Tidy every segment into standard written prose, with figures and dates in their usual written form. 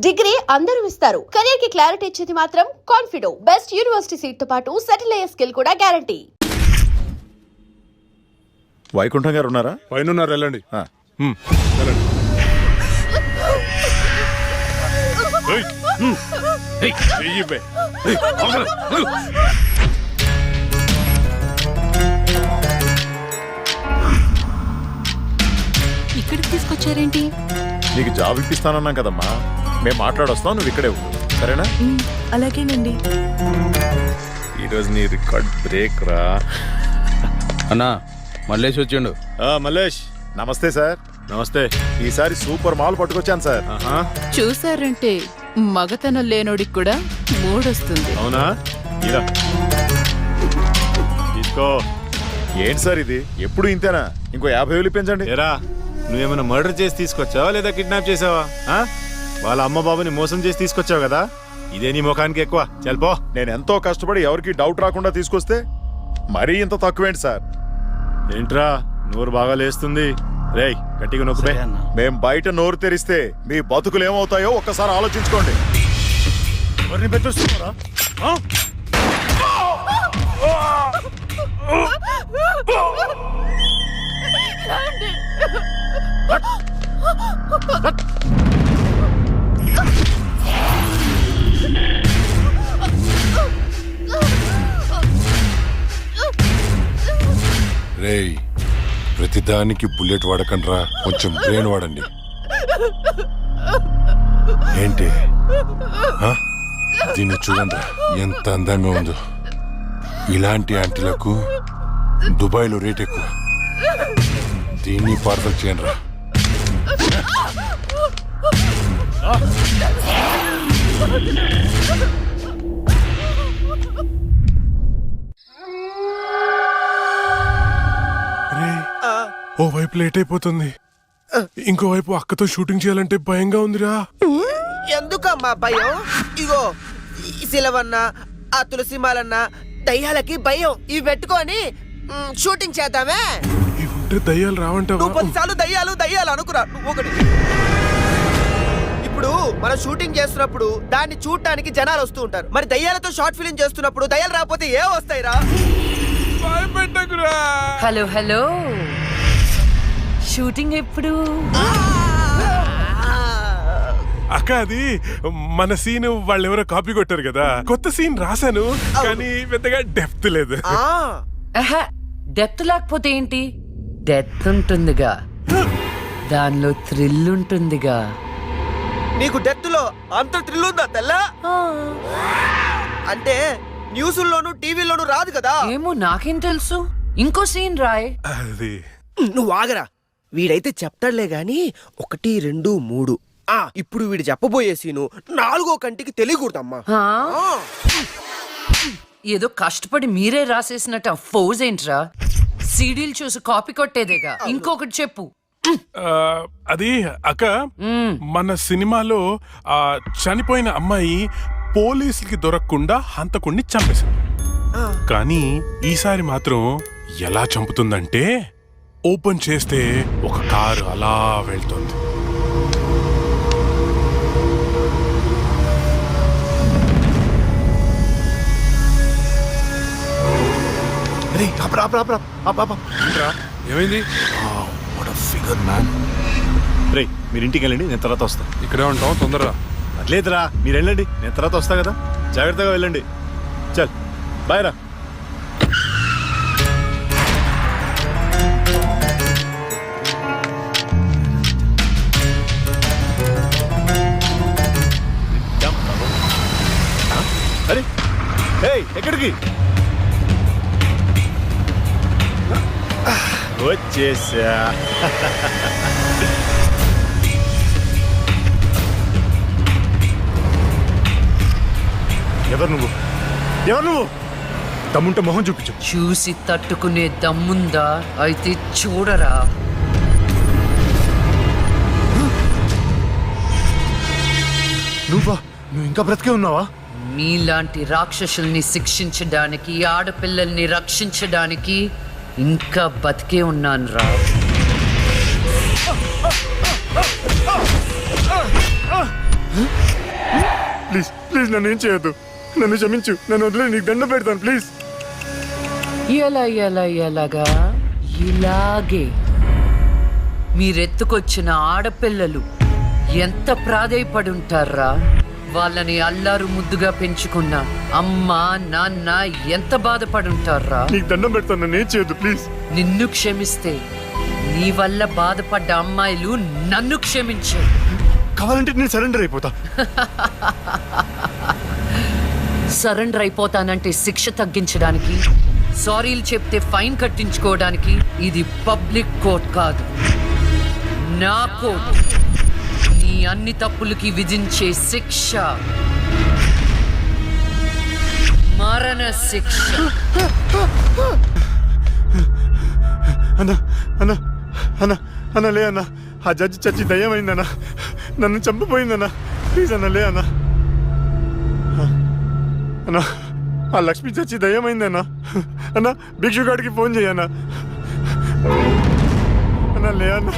Degree అందరూ ఇస్తారు. Career కి క్లారిటీ ఇచ్చేది మాత్రం కాన్ఫిడో. బెస్ట్ యూనివర్సిటీ సీట్ తో పాటు సెటిల్ అయ్యే స్కిల్ కూడా గ్యారంటీ. వైకుంఠం గారు ఉన్నారా? పైన ఉన్నారు, వెళ్ళండి. వెళ్ళండి. ఇక్కడికి తీసుకొచ్చారేంటి? నీకు జాబ్ ఇప్పిస్తానన్నాం కదమ్మా, మేము మాట్లాడొస్తాం, నువ్వు ఇక్కడే ఉండు, సరేనా? అలాగేనండి. ఈరోజు నీ రికార్డ్ బ్రేక్ రా. అన్నా మల్లేష్ వచ్చిండు. మల్లేష్ నమస్తే సార్. నమస్తే. ఈసారి సూపర్ మాల్ పట్టుకొచ్చాను సార్. చూసారంటే మగతనం లేనోడికి కూడా మూడొస్తుంది. అవునా? ఇలా తీసుకో. ఏంటి సార్ ఇది, ఎప్పుడు ఇంతేనా? ఇంకో 50,000 పెంచండి. ఏరా, నువ్వేమైనా మర్డర్ చేసి తీసుకొచ్చావా లేదా కిడ్నాప్ చేసావా? వాళ్ళ అమ్మ బాబుని మోసం చేసి తీసుకొచ్చావు కదా, ఇదే నీ ముఖానికి ఎక్కువ. చల్పో. నేను ఎంతో కష్టపడి ఎవరికి డౌట్ రాకుండా తీసుకొస్తే మరీ ఇంత తక్కువేంటి సార్? ఏంట్రా నోరు బాగా లేస్తుంది? రేయ్ గట్టిగా నొక్కుపే. మేం బయట నోరు తెరిస్తే మీ బతుకులు ఏమవుతాయో ఒక్కసారి ఆలోచించుకోండి. ఎవరిని పెట్టొస్తున్నారా? రేయ్, ప్రతిదానికి బుల్లెట్ వాడకండ్రా, కొంచెం బ్రెయిన్ వాడండి. ఏంటి దీన్ని చూడండి, ఎంత అందంగా ఉందో. ఇలాంటి ఆంటీలకు దుబాయ్లో రేట్ ఎక్కువ. దీన్ని పార్సల్ చేయండి రా. ఓ వైపు లేట్ అయిపోతుంది, ఇంకోవైపు అక్కతో షూటింగ్ చేయాలంటే భయంగా ఉందిరా. ఎందుకమ్మా భయం? ఇగో ఈ సిలవన్న, ఆ తులసిమాలన్న దయ్యాలకి భయం. ఇవి పెట్టుకొని షూటింగ్ చేద్దామే. ఇవి ఉంటే దయ్యాలు రావంటావా? నువ్వు 10 సార్లు దయ్యాలు దయ్యాలు అనుకురా. నువ్వు ఒకటి. ఇప్పుడు మనం షూటింగ్ చేస్తున్నప్పుడు దాన్ని చూడటానికి జనాలు వస్తూ ఉంటారు. మరి దయ్యాలతో షార్ట్ ఫిల్మ్ చేస్తున్నప్పుడు దయ్యాలు రాకపోతే ఏ వస్తాయిరా? హలో హలో, షూటింగ్ ఎప్పుడు? అక్క, అది మన సీన్ వాళ్ళెవరో కాపీ కొట్టారు కదా, కొత్త సీన్ రాశాను కానీ పెద్దగా డెప్త్ లేదు. డెప్త్ లేకపోతే ఏంటి? డెత్ ఉంటుందిగా, దానిలో థ్రిల్ ఉంటుందిగా. నీకు డెత్ లో అంత థ్రిల్ ఉందా తెల్లా? అంటే న్యూస్లోను టీవీలోను రాదు కదా. ఏమో, నాకేం తెలుసు. ఇంకో సీన్ రాయ్. అది నువ్వు ఆగరా, వీడైతే చెప్తాడులే గాని 1, 2, 3. ఇప్పుడు వీడు చెప్పబోయే సీను 4వ కంటికి తెలియకూడదమ్మా. ఏదో కష్టపడి మీరే రాసేసినట్టు ఫోజ్ ఏంట్రా? సీడీలు చూసి కాపీ కొట్టేదేగా. ఇంకొకటి చెప్పు. అది అక్క, మన సినిమాలో చనిపోయిన అమ్మాయి పోలీసులకి దొరకకుండా హంతకుణ్ణి చంపేసింది. కానీ ఈసారి మాత్రం ఎలా చంపుతుందంటే, ఓపెన్ చేస్తే ఒక కారు అలా వెళ్తుంది. ఏమైంది? రే, మీరు ఇంటికి వెళ్ళండి, నేను తర్వాత వస్తా. ఇక్కడే ఉంటాం, తొందరరా. అట్లేదురా, మీరు వెళ్ళండి, నేను తర్వాత వస్తా కదా. జాగ్రత్తగా వెళ్ళండి. చల్ బాయ్ రా. అరే ఎక్కడికి వచ్చేసా? ఎవరు నువ్వు? ఎవరు నువ్వు? దమ్ముంటే మొహం చూపించు. చూసి తట్టుకునే దమ్ముందా? అయితే చూడరా. నువ్వు ఇంకా బ్రతికే ఉన్నావా? మీలాంటి రాక్షసుల్ని శిక్షించడానికి, ఆడపిల్లల్ని రక్షించడానికి ఇంకా బతికే ఉన్నాను రా. ప్లీజ్ ప్లీజ్ నన్ను ఏం చేయొద్దు, నన్ను క్షమించు, నన్ను వదిలే, నీకు దండం పెడతాను ప్లీజ్. ఎలాగా ఇలాగే మీరెత్తుకొచ్చిన ఆడపిల్లలు ఎంత ప్రాధేయపడుంటారా? వాళ్ళని అల్లారు ముద్దుగా పెంచుకున్న అమ్మ నాన్న ఎంత బాధపడుంటారా? నీకు దండం పెడతాను, నన్ను ఏం చేయొద్దు ప్లీజ్. నిన్ను క్షమిస్తే నీ వల్ల బాధపడ్డ అమ్మాయిలు నన్ను క్షమించే. కావాలంటే నేను సరెండర్ అయిపోతా. సరెండర్ అయిపోతానంటే శిక్ష తగ్గించడానికి, సారీలు చెప్తే ఫైన్ కట్టించుకోవడానికి ఇది పబ్లిక్ కోర్ట్ కాదు, నా కోర్ట్. నీ అన్ని తప్పులకి విధించే శిక్ష మరణ శిక్ష. అన్న అన్న అన్న అన్న లే అన్న, ఆ జడ్జి చచ్చి దయ్యమైందన్న, నన్ను చంపిపోయిందన్న, ప్లీజ్ అన్న లే అన్న. అన్న ఆ లక్ష్మి చచ్చి దయ్యమైందన్న, అన్న భిక్షుగాడికి ఫోన్ చేయన్న, అన్న లే అన్న.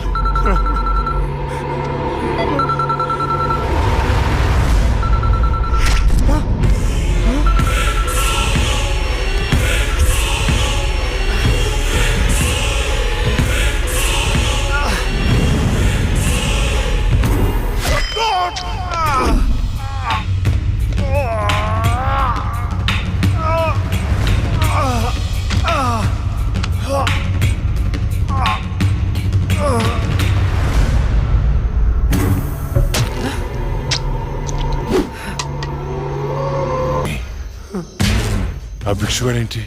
ఆ భిక్షువాడేంటి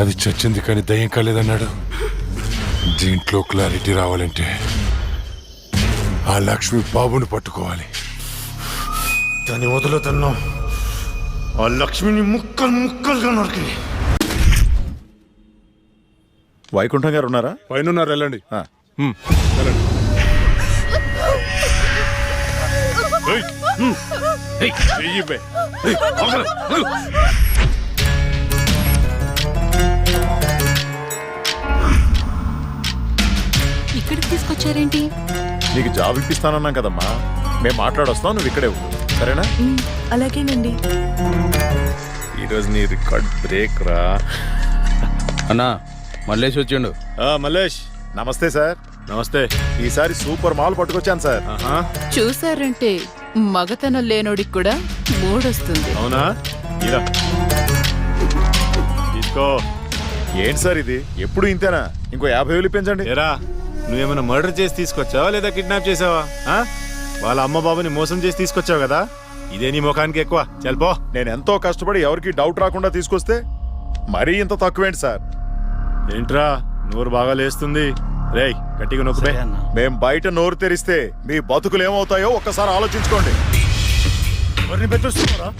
అది చచ్చింది కానీ దయ్యం కాలేదన్నాడు? దీంట్లో క్లారిటీ రావాలంటే ఆ లక్ష్మి బాబుని పట్టుకోవాలి. దాన్ని వదులుతున్నా, ఆ లక్ష్మిని ముక్కలు ముక్కలుగా నరికి. వైకుంఠం గారు ఉన్నారా? పైన ఉన్నారు, వెళ్ళండి. ఇక్కడికి తీసుకొచ్చారేంటి? నీకు జాబ్ ఇప్పిస్తానన్నాం కదమ్మా, మేము మాట్లాడొస్తాం, నువ్వు ఇక్కడే ఉండు, సరేనా? అలాగేనండి. ఈరోజు నీ రికార్డ్ బ్రేక్ రా. అన్నా మల్లేష్ వచ్చిండు. మల్లేష్ నమస్తే సార్. నమస్తే. ఈసారి సూపర్ మాల్ పట్టుకొచ్చాను సార్. చూసారంటే మగతనం లేనోడికి కూడా మూడొస్తుంది. అవునా? ఇలా తీసుకో. ఏంటి సార్ ఇది, ఎప్పుడు ఇంతేనా? ఇంకో 50,000 పెంచండి. ఏరా, నువ్వేమైనా మర్డర్ చేసి తీసుకొచ్చావా లేదా కిడ్నాప్ చేసావా? వాళ్ళ అమ్మ బాబుని మోసం చేసి తీసుకొచ్చావు కదా, ఇదే నీ ముఖానికి ఎక్కువ. చల్పో. నేను ఎంతో కష్టపడి ఎవరికి డౌట్ రాకుండా తీసుకొస్తే మరీ ఇంత తక్కువేంటి సార్? ఏంట్రా నోరు బాగా లేస్తుంది? రేయ్ గట్టిగా నొక్కుపే. మేం బయట నోరు తెరిస్తే మీ బతుకులు ఏమవుతాయో ఒక్కసారి ఆలోచించుకోండి. ఎవరిని బెదిరిస్తున్నారా?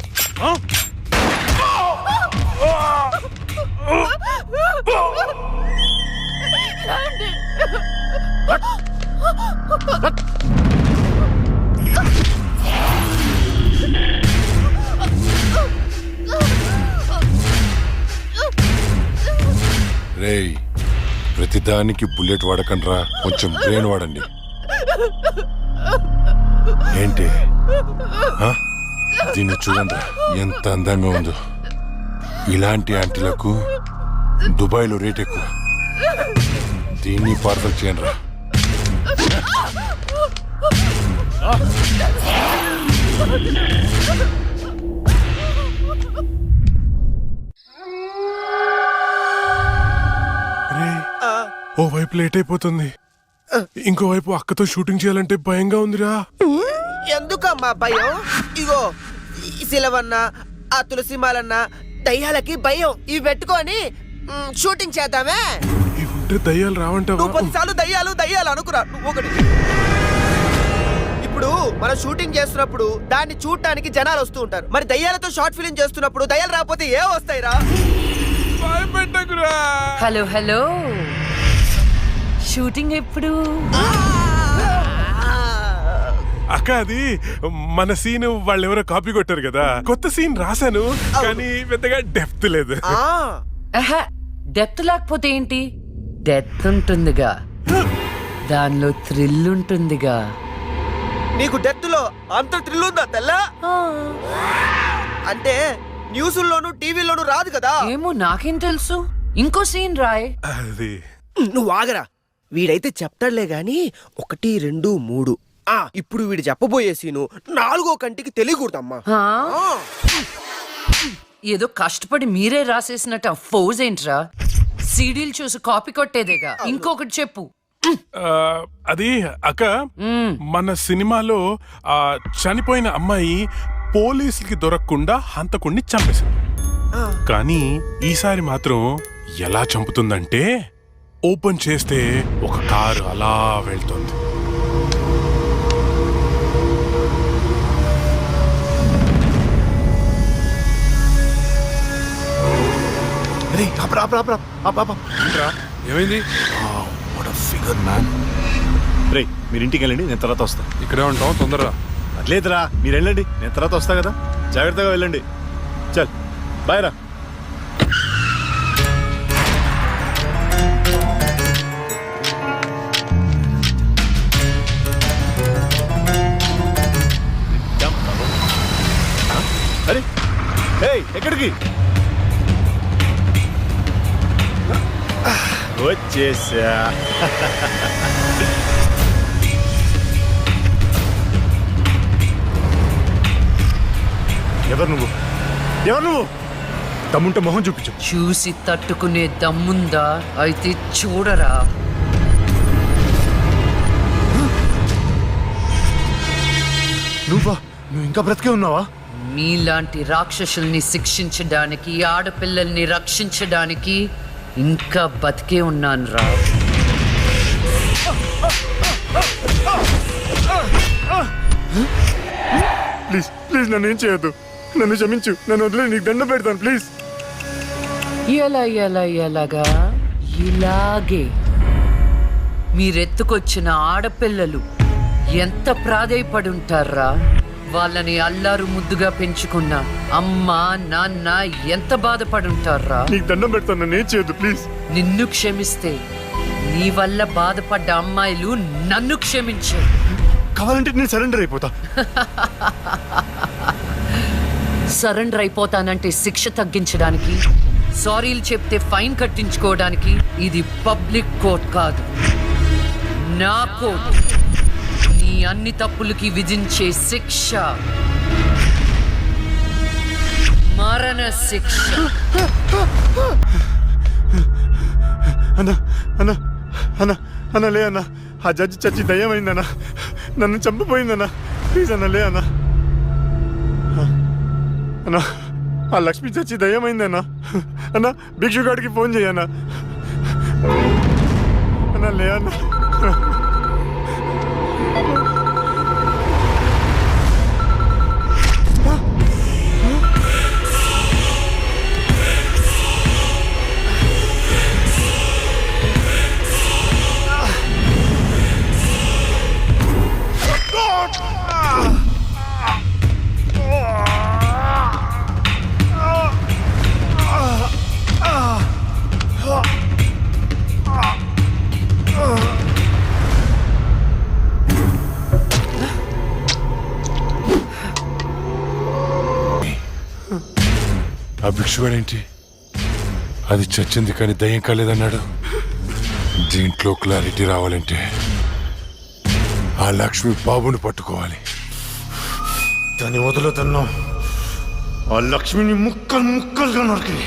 రేయ్, ప్రతిదానికి బుల్లెట్ వాడకండ్రా, కొంచెం బ్రెయిన్ వాడండి. ఏంటి దీన్ని చూడండి ఎంత అందంగా ఉందో. ఇలాంటి ఆంటీలకు దుబాయ్లో రేట్ ఎక్కువ. దీన్ని పార్సల్ చేయండి రా. ఓ వైపు లేట్ అయిపోతుంది, ఇంకోవైపు అక్కతో షూటింగ్ చేయాలంటే భయంగా ఉందిరా. ఎందుకమ్మా భయం? ఇగో ఈ సిలవన్న, ఆ తులసిమాలన్న దయ్యాలకి భయం. ఇవి పెట్టుకొని షూటింగ్ చేద్దామే. ఇవి ఉంటే దయ్యాలు రావంటావా? నువ్వు 10 సార్లు దయ్యాలు దయ్యాలు అనుకురా. నువ్వు ఒకటి. ఇప్పుడు మనం షూటింగ్ చేస్తున్నప్పుడు దాన్ని చూడటానికి జనాలు వస్తూ ఉంటారు. మరి దయ్యాలతో షార్ట్ ఫిల్మ్ చేస్తున్నప్పుడు దయ్యాలు రాకపోతే ఏ వస్తాయిరా? భయపెట్టకురా. హలో హలో, షూటింగ్ ఎప్పుడు? అక్క అది మన సీన్ వాళ్ళు ఎవరో కాపీ కొట్టారు కదా, కొత్త సీన్ రాశాను కానీ పెద్దగా డెప్త్ లేదు. డెప్త్ లేకపోతే ఏంటి, డెత్ ఉంటుందిగా, దానిలో థ్రిల్ ఉంటుందిగా. నీకు డెత్ లో అంత థ్రిల్ ఉందా తెల్ల? అంటే న్యూస్లోను టీవీలోను రాదు కదా. ఏమో నాకేం తెలుసు. ఇంకో సీన్ రాయ్. అది నువ్వు ఆగరా, వీడైతే చెప్తాడులే గాని 1, 2, 3. ఇప్పుడు వీడు చెప్పబోయే సీను 4వ కంటికి తెలియకూడదమ్మా. హా? ఏదో కష్టపడి మీరే రాసేసినట్టు ఆ ఫోజ్ ఏంట్రా? సీడీలు చూసి కాపీ కొట్టేదేగా. ఇంకొకటి చెప్పు. అది అక్క, మన సినిమాలో ఆ చనిపోయిన అమ్మాయి పోలీసులకి దొరకకుండా హంతకుణ్ణి చంపేసింది. కానీ ఈసారి మాత్రం ఎలా చంపుతుందంటే ఓపెన్ చేస్తే ఒక కారు అలా వెళ్తుంది. ఏమైంది? రే మీరు ఇంటికి వెళ్ళండి, నేను తర్వాత వస్తా. ఇక్కడే ఉంటాం, తొందరరా. అట్లేదురా, మీరు వెళ్ళండి, నేను తర్వాత వస్తా కదా. జాగ్రత్తగా వెళ్ళండి. చల్ బాయ్ రా. అరే ఏయ్, ఎక్కడికి వచ్చేసా? ఎవరు నువ్వు? ఎవరు నువ్వు? దమ్ముంటే మొహం చూపించు. చూసి తట్టుకునే దమ్ముందా? అయితే చూడరా. నువ్వు ఇంకా బ్రతికే ఉన్నావా? మీలాంటి రాక్షసుల్ని శిక్షించడానికి, ఆడపిల్లల్ని రక్షించడానికి ఇంకా బతికే ఉన్నాను రా. ప్లీజ్ ప్లీజ్ నన్ను ఏం చేయొద్దు, నన్ను క్షమించు, నన్ను వదిలే, నీకు దండం పెడతాను ప్లీజ్. ఎలాగా? ఇలాగే మీరెత్తుకొచ్చిన ఆడపిల్లలు ఎంత ప్రాధేయపడి ఉంటారా? వాళ్ళని అల్లారు ముద్దుగా పెంచుకున్న అమ్మ నాన్న ఎంత బాధపడి ఉంటారా? నీకు దండం పెడతాను, నన్ను ఏం చేయొద్దు ప్లీజ్. నిన్ను క్షమిస్తే నీ వల్ల బాధపడ్డ అమ్మాయిలు నన్ను క్షమించే. కావాలంటే నేను సరెండర్ అయిపోతా. సరెండర్ అయిపోతానంటే శిక్ష తగ్గించడానికి, సారీలు చెప్తే ఫైన్ కట్టించుకోవడానికి. ఇది పబ్లిక్ కోర్ట్ కాదు, నా కోర్ట్. నీ అన్ని తప్పులకి విధించే శిక్ష మరణ శిక్ష. అన్నా అన్నా అన్నా అన్నా లే అన్నా, ఆ జడ్జి చచ్చి దయ్యమైందన్నా, నన్ను చంపిపోయిందన్నా. ప్లీజ్ అన్నా లే అన్నా. అన్నా ఆ లక్ష్మి చచ్చి దయ్యమైందన్నా. అన్నా భిక్షుగాడికి ఫోన్ చేయన్నా. అన్నా లే అన్నా. ఆ భిక్షువాడేంటి, అది చచ్చింది కానీ దయ్యం కాలేదన్నాడు. దీంట్లో క్లారిటీ రావాలంటే ఆ లక్ష్మి బాబుని పట్టుకోవాలి. దాన్ని వదులుతున్నాం, ఆ లక్ష్మిని ముక్కలు ముక్కలుగా నరికి